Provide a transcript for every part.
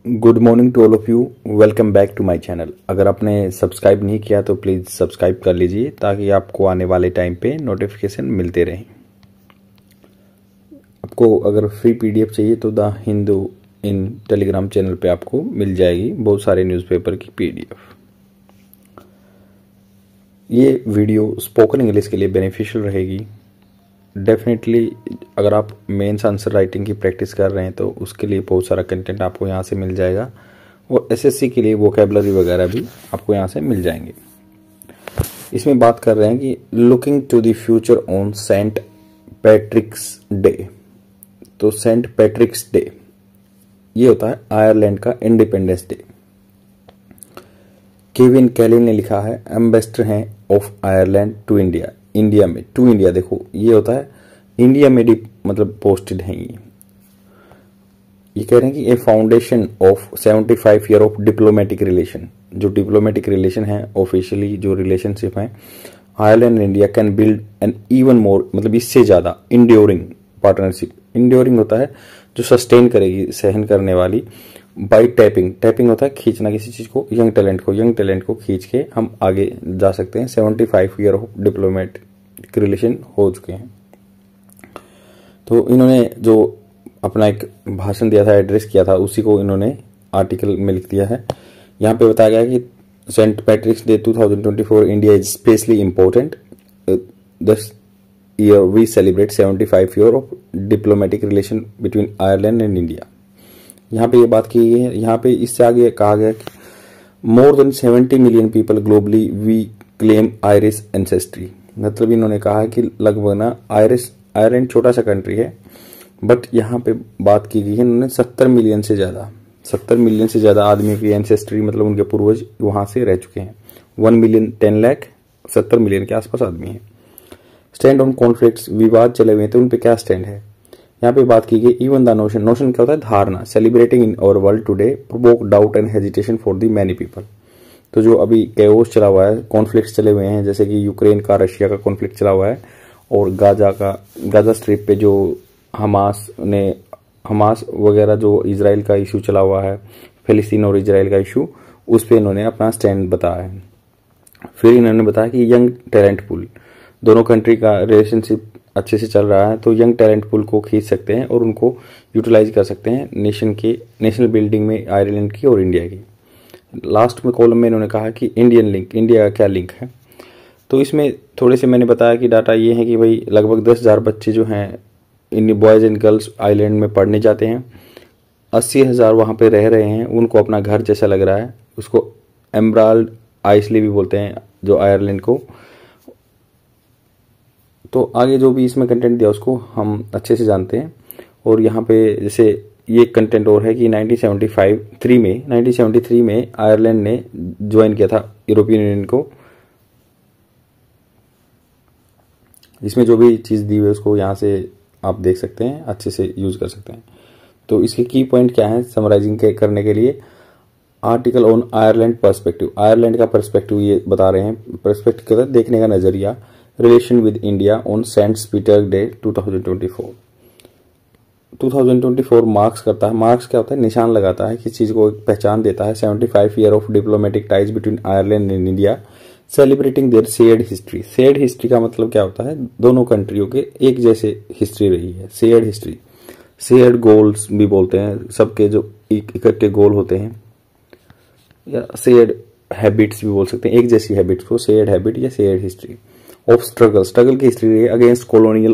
Good morning to all of you. Welcome back to my channel. अगर आपने subscribe नहीं किया तो प्लीज़ सब्सक्राइब कर लीजिए ताकि आपको आने वाले टाइम पे नोटिफिकेशन मिलते रहें। आपको अगर फ्री पीडीएफ चाहिए तो the Hindu in Telegram channel पे आपको मिल जाएगी बहुत सारे न्यूज़पेपर की पीडीएफ। ये वीडियो स्पोकन इंग्लिश के लिए बेनिफिशियल रहेगी। डेफिनेटली अगर आप मेंस आंसर राइटिंग की प्रैक्टिस कर रहे हैं तो उसके लिए बहुत सारा कंटेंट आपको यहाँ से मिल जाएगा और एसएससी के लिए वोकैबुलरी वगैरह भी आपको यहाँ से मिल जाएंगे। इसमें बात कर रहे हैं कि looking to the future on Saint Patrick's Day. तो सेंट पैट्रिक्स डे ये होता है आयरलैंड का इंडिपेंडेंस डे। केविन कैली ने लिखा है एम्बेसडर हैं of Ireland to India. India में टू इंडिया, देखो ये होता है इंडिया में मतलब पोस्टेड हैं। ये कह रहे हैं कि ए foundation of 75 year of diplomatic relation. जो डिप्लोमेटिक रिलेशन है ऑफिशियली जो रिलेशनशिप है Ireland and India can build an even more, मतलब इससे ज्यादा इंड्योरिंग पार्टनरशिप। इंड्योरिंग होता है जो सस्टेन करेगी, सहन करने वाली। बाई टैपिंग, टैपिंग होता है खींचना किसी चीज को, यंग टैलेंट को खींच के हम आगे जा सकते हैं। 75 ईयर ऑफ डिप्लोमेटिक रिलेशन हो चुके हैं। तो इन्होंने जो अपना एक भाषण दिया था, एड्रेस किया था, उसी को इन्होंने आर्टिकल में लिख दिया है। यहाँ पे बताया गया है कि Saint Patrick's Day 2024 India is specially important. This year we celebrate 75 year of diplomatic relation between Ireland and India. यहाँ पे ये बात की गई है। यहाँ पे इससे आगे कहा गया कि more than 70 million people globally we claim Irish ancestry. मतलब इन्होंने कहा है कि लगभग ना आयरलैंड छोटा सा कंट्री है, बट यहाँ पे बात की गई है इन्होंने 70 मिलियन से ज्यादा आदमियों की एंसेस्ट्री, मतलब उनके पूर्वज वहां से रह चुके हैं। 1 मिलियन 10 लाख 70 मिलियन के आसपास आदमी है। स्टैंड ऑन कॉन्फ्लिक्ट्स, विवाद चले हुए हैं तो उन पे क्या स्टैंड है। यहाँ पे बात की गई इवन द नोशन क्या होता है, धारणा। Celebrating in our world today provoke doubt and hesitation for the many people. तो जो अभी कैओस चला हुआ है, कॉन्फ्लिक्ट्स चले हुए हैं, जैसे कि यूक्रेन का रशिया का कॉन्फ्लिक्ट चला हुआ है और गाजा स्ट्रिप पे जो हमास वगैरह जो इजराइल का इशू चला हुआ है, फिलिस्तीन और इजराइल का इशू, उस पे इन्होंने अपना स्टैंड बताया है। फिर इन्होंने बताया कि यंग टैलेंट पूल, दोनों कंट्री का रिलेशनशिप अच्छे से चल रहा है तो यंग टैलेंट पूल को खींच सकते हैं और उनको यूटिलाइज कर सकते हैं नेशनल बिल्डिंग में आयरलैंड की और इंडिया की। लास्ट में कॉलम में इन्होंने कहा कि इंडियन लिंक, इंडिया का क्या लिंक है। तो इसमें थोड़े से मैंने बताया कि डाटा ये है कि भाई लगभग 10,000 बच्चे जो हैं इन बॉयज़ एंड गर्ल्स आइलैंड में पढ़ने जाते हैं। 80,000 वहाँ पे रह रहे हैं, उनको अपना घर जैसा लग रहा है। उसको एमराल्ड आइसले भी बोलते हैं जो आयरलैंड को। तो आगे जो भी इसमें कंटेंट दिया उसको हम अच्छे से जानते हैं। और यहाँ पे जैसे ये कंटेंट और है कि 1973 में आयरलैंड ने ज्वाइन किया था यूरोपियन यूनियन को। इसमें जो भी चीज़ दी हुई है उसको यहाँ से आप देख सकते हैं, अच्छे से यूज कर सकते हैं। तो इसके की पॉइंट क्या है समराइजिंग करने के लिए, article on Ireland perspective. Ireland का पर्सपेक्टिव ये बता रहे हैं, पर्सपेक्टिव कहते हैं देखने का नजरिया। Relation with India on Saint Peter day 2024 marks करता है। मार्क्स क्या होता है, निशान लगाता है, किसी चीज को पहचान देता है। 75 year of diplomatic ties between Ireland and India celebrating their shared history. Shared history का मतलब क्या होता है, दोनों कंट्रियों के एक जैसे हिस्ट्री रही है। शेयर्ड हिस्ट्री, शेयर्ड गोल्स भी बोलते हैं, सबके जो इकट्ठे गोल होते हैं, या शेयर्ड हैबिट्स भी बोल सकते हैं, एक जैसी हैबिट्स को शेयर्ड हैबिट या शेयर्ड हिस्ट्री। ऑफ स्ट्रगल की हिस्ट्री है अगेंस्ट कॉलोनियल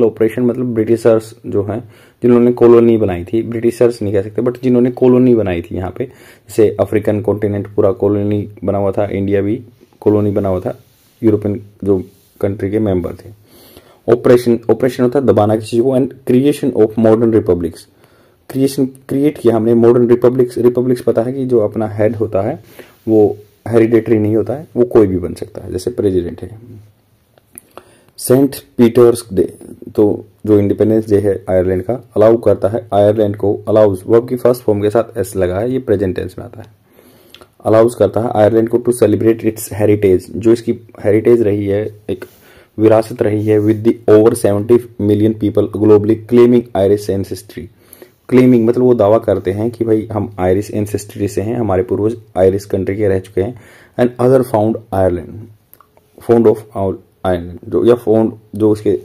ऑपरेशन मतलब ब्रिटिशर्स जो हैं जिन्होंने कॉलोनी बनाई थी, ब्रिटिशर्स नहीं कह सकते बट जिन्होंने कॉलोनी बनाई थी यहाँ पे, जैसे अफ्रीकन कॉन्टिनेंट पूरा कॉलोनी बना हुआ था, इंडिया भी कॉलोनी बना हुआ था, यूरोपियन जो कंट्री के मेंबर थे। ऑपरेशन होता है दबाना किसी को। And creation of modern republics, create किया हमने मॉडर्न रिपब्लिक्स पता है कि जो अपना हेड होता है वो हेरिडेटरी नहीं होता है, वो कोई भी बन सकता है, जैसे प्रेसिडेंट है। सेंट पीटर्स डे, तो जो इंडिपेंडेंस डे है आयरलैंड का, अलाउ करता है आयरलैंड को, अलाउज वर्ब की फर्स्ट फॉर्म के साथ एस लगा है, ये प्रेजेंट टेंस में आता है। अलाउज करता है आयरलैंड को टू सेलिब्रेट इट्स हेरिटेज, जो इसकी हेरिटेज रही है, एक विरासत रही है, with the over 70 million people globally claiming Irish ancestry. Claiming मतलब वो दावा करते हैं कि भाई हम आयरिश एंसेस्ट्री से हैं, हमारे पूर्वज आयरिश कंट्री के रह चुके हैं। And other found Ireland, found of Ireland, जो या फाउंड जो उसके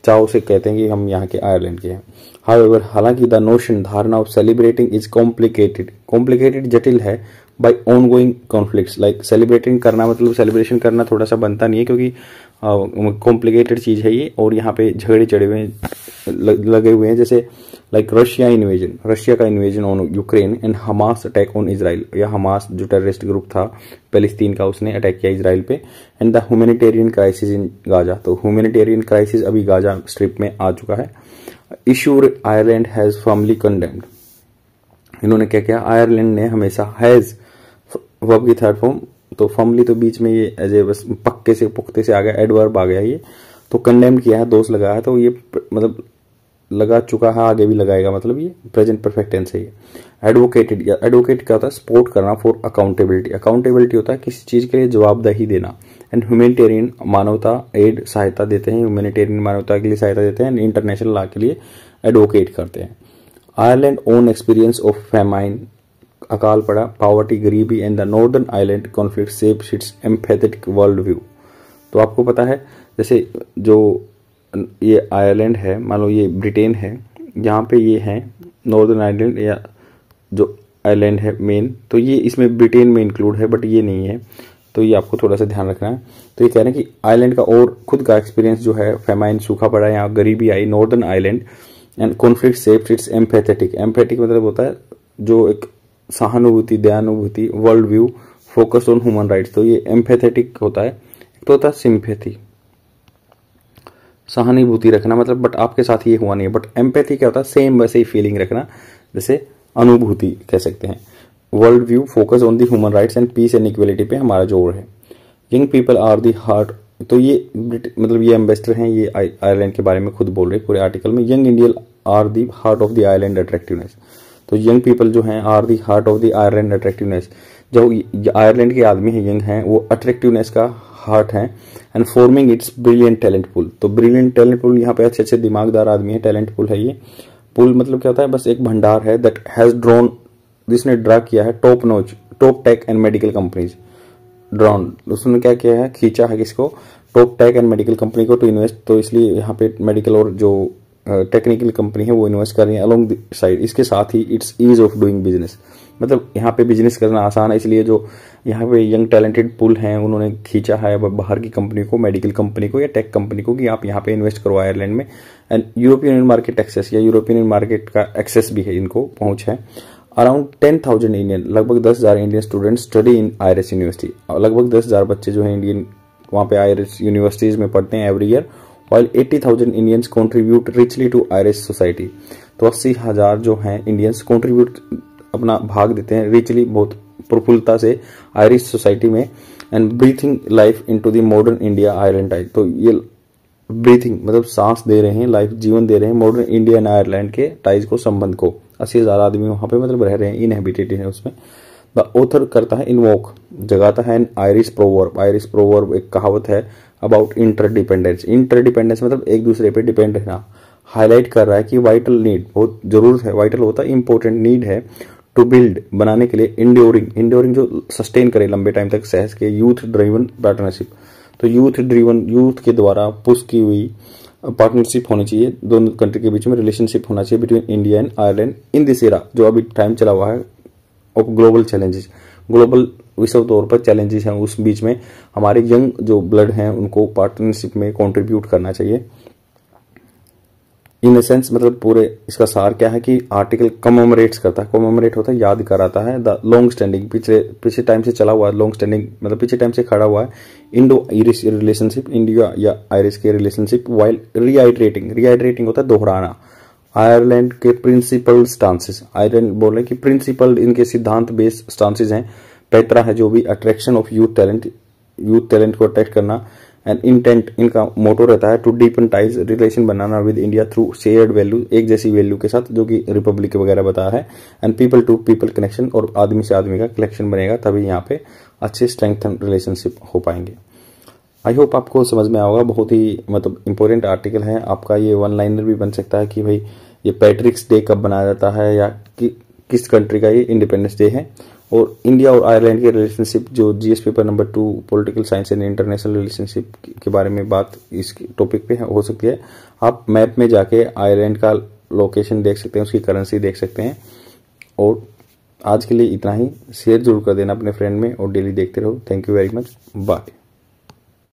चाव से कहते हैं कि हम यहाँ के आयरलैंड के हैं। हाउएवर, हालांकि द नोशन, धारणा of celebrating is complicated, complicated जटिल है, by ongoing conflicts. Like celebrating करना मतलब सेलिब्रेशन करना थोड़ा सा बनता नहीं है, क्योंकि कॉम्प्लिकेटेड चीज है ये, और यहाँ पे झगड़े चढ़े हुए लगे हुए हैं। जैसे लाइक रशिया इन्वेजन, रशिया का invasion on Ukraine, and Hamas attack on Israel, या हमास जो टेररिस्ट ग्रुप था पैलेस्तीन का, उसने अटैक किया इजराइल पे। And the humanitarian crisis in Gaza, तो ह्यूमैनिटेरियन क्राइसिस अभी गाजा स्ट्रिप में आ चुका है। Issue Ireland has firmly condemned, इन्होंने क्या किया, आयरलैंड ने हमेशा हैज वर्ब की थर्ड फॉर्म, तो फर्मली तो बीच में ये एज ए बस पक्के से पुख्ते से आ गया, एडवर्ब आ गया ये, तो कंडेम किया है, दोष लगाया है, तो ये मतलब लगा चुका है, आगे भी लगाएगा, मतलब ये प्रेजेंट परफेक्ट टेंस है ये। एडवोकेटेड, या एडवोकेट क्या होता है, सपोर्ट करना, फॉर अकाउंटेबिलिटी, अकाउंटेबिलिटी होता है किसी चीज के लिए जवाबदेही देना। एंड ह्यूमैनिटेरियन, मानवता, एड सहायता देते हैं, ह्यूमैनिटेरियन मानवता के लिए सहायता देते हैं, इंटरनेशनल लॉ के लिए एडवोकेट करते हैं। Ireland own experience of famine, अकाल पड़ा, पॉवर्टी, गरीबी, and the northern island conflict shapes its empathetic world view. तो आपको पता है जैसे जो ये आयरलैंड है, मान लो ये ब्रिटेन है, यहाँ पे ये है नॉर्दर्न आइलैंड या जो आइलैंड है मेन, तो ये इसमें ब्रिटेन में इंक्लूड है, बट ये नहीं है, तो ये आपको थोड़ा सा ध्यान रखना है। तो ये कह रहे हैं कि आइलैंड का और खुद का एक्सपीरियंस जो है, फेमाइन, सूखा पड़ा, यहाँ गरीबी आई, northern island, and conflict shapes its empathetic, empathic मतलब होता है जो एक सहानुभूति, दयानुभूति, world view, focus on human rights, तो ये एम्पैथेटिक होता है। एक तो होता है सिंपैथी, सहानुभूति रखना, मतलब बट आपके साथ ये हुआ नहीं है, बट एम्पैथी क्या होता है, सेम वैसे ही फीलिंग रखना, जैसे अनुभूति कह सकते हैं। World view, focus on the human rights and peace and equality पे हमारा जोर है। Young people are the heart, तो ये मतलब ये एम्बेसडर हैं, ये आयरलैंड के बारे में खुद बोल रहे हैं पूरे आर्टिकल में। Young Indian are the heart of the island attractiveness, तो यंग पीपल जो हैं are the heart of the Ireland attractiveness, जो आयरलैंड के आदमी है यंग हैं, वो अट्रैक्टिवनेस का हार्ट है। And forming it's brilliant talent pool, तो ब्रिलियंट टैलेंट पूल, यहाँ पे अच्छे अच्छे दिमागदार आदमी है, टैलेंट पूल है ये। पूल मतलब क्या होता है, बस एक भंडार है, दैट हैज ड्रॉन, जिसने ड्रा किया है top notch, top tech and medical companies, drawn, उसने क्या किया है, खींचा है किसको, top tech and medical company को टू इन्वेस्ट, तो इसलिए यहाँ पे मेडिकल और जो टेक्निकल कंपनी है वो इन्वेस्ट कर रही है अलोंग द साइड। इसके साथ ही its ease of doing business, मतलब यहाँ पे बिजनेस करना आसान है, इसलिए जो यहाँ पे यंग टैलेंटेड पुल हैं उन्होंने खींचा है बाहर की कंपनी को, मेडिकल कंपनी को या टेक कंपनी को, कि आप यहाँ पे इन्वेस्ट करो आयरलैंड में। एंड यूरोपियन मार्केट एक्सेस, या यूरोपियन मार्केट का एक्सेस भी है, इनको पहुंच है। अराउंड 10,000 इंडियन, लगभग 10,000 Indian student study in Irish university, लगभग 10,000 बच्चे जो है इंडियन वहाँ पे आयरिश यूनिवर्सिटीज में पढ़ते हैं every year. while 80,000 Indians contribute richly to Irish society, तो 80,000 जो हैं इंडियंस कंट्रीब्यूट अपना भाग देते हैं रिचली, बहुत प्रफुल्लता से आयरिश सोसाइटी में। And breathing life into the modern India Ireland type, तो ये ब्रीथिंग मतलब सांस दे रहे हैं, लाइफ जीवन दे रहे हैं मॉडर्न इंडिया एंड आयरलैंड के टाइज को, संबंध को। 80,000 आदमी वहां पे मतलब रह रहे हैं, इनहेबिटेटेड है उसमें। द ऑथर करता है इन्वोक, जगाता है N Irish proverb, Irish proverb एक कहावत है अबाउट इंटरडिपेंडेंस, इंटरडिपेंडेंस मतलब एक दूसरे पे डिपेंड रहना, हाईलाइट कर रहा है कि वाइटल नीड, बहुत जरूरत है, वाइटल होता है इंपॉर्टेंट, नीड है टू बिल्ड, बनाने के लिए, इंड्योरिंग, इंड्योरिंग जो सस्टेन करे लंबे टाइम तक, सहज के, यूथ ड्रिवन पार्टनरशिप, तो यूथ ड्रिवन, यूथ के द्वारा पुश की हुई पार्टनरशिप होनी चाहिए, दोनों कंट्री के बीच में रिलेशनशिप होना चाहिए between India and Ireland in this era, जो अभी टाइम चला हुआ है ऑफ ग्लोबल चैलेंजेस, ग्लोबल विश्व तौर पर चैलेंजेस हैं, उस बीच में हमारे यंग जो ब्लड हैं उनको पार्टनरशिप में कंट्रीब्यूट करना चाहिए। इन सेंस मतलब पूरे इसका सार क्या है कि आर्टिकल कमेमोरेट्स करता है, कमेमोरेट होता है याद कराता है, द लॉन्ग स्टैंडिंग, पिछले टाइम से चला हुआ है, लॉन्ग स्टैंडिंग मतलब पिछले टाइम से खड़ा हुआ है, इंडो आयरिश रिलेशनशिप, इंडिया या आयरिश के रिलेशनशिप, वाइल रीआइट्रेटिंग, रीआइट्रेटिंग होता है दोहराना, आयरलैंड के प्रिंसिपल स्टांसेस, आयरलैंड बोल रहे हैं कि प्रिंसिपल इनके सिद्धांत बेस्ड स्टांसेस हैं, पैत्रा है जो भी अट्रैक्शन ऑफ यूथ टैलेंट को अट्रैक्ट करना, एंड इंटेंट इनका मोटो रहता है टू डीपन टाइज, रिलेशन बनाना with India through shared value, एक जैसी वैल्यू के साथ, जो कि रिपब्लिक वगैरह बताया है, and people to people connection, और आदमी से आदमी का कनेक्शन बनेगा, तभी यहाँ पे अच्छे स्ट्रेंथन रिलेशनशिप हो पाएंगे। आई होप आपको समझ में आएगा, बहुत ही मतलब इंपॉर्टेंट आर्टिकल है आपका, ये वन लाइनर भी बन सकता है कि भाई ये पैट्रिक्स डे कब बनाया जाता है या किस कंट्री का ये इंडिपेंडेंस डे है, और इंडिया और आयरलैंड के रिलेशनशिप जो GS paper number 2 political science and international relationship के बारे में बात इस टॉपिक पे हो सकती है। आप मैप में जाके आयरलैंड का लोकेशन देख सकते हैं, उसकी करेंसी देख सकते हैं। और आज के लिए इतना ही। शेयर जरूर कर देना अपने फ्रेंड में और डेली देखते रहो। Thank you very much. Bye.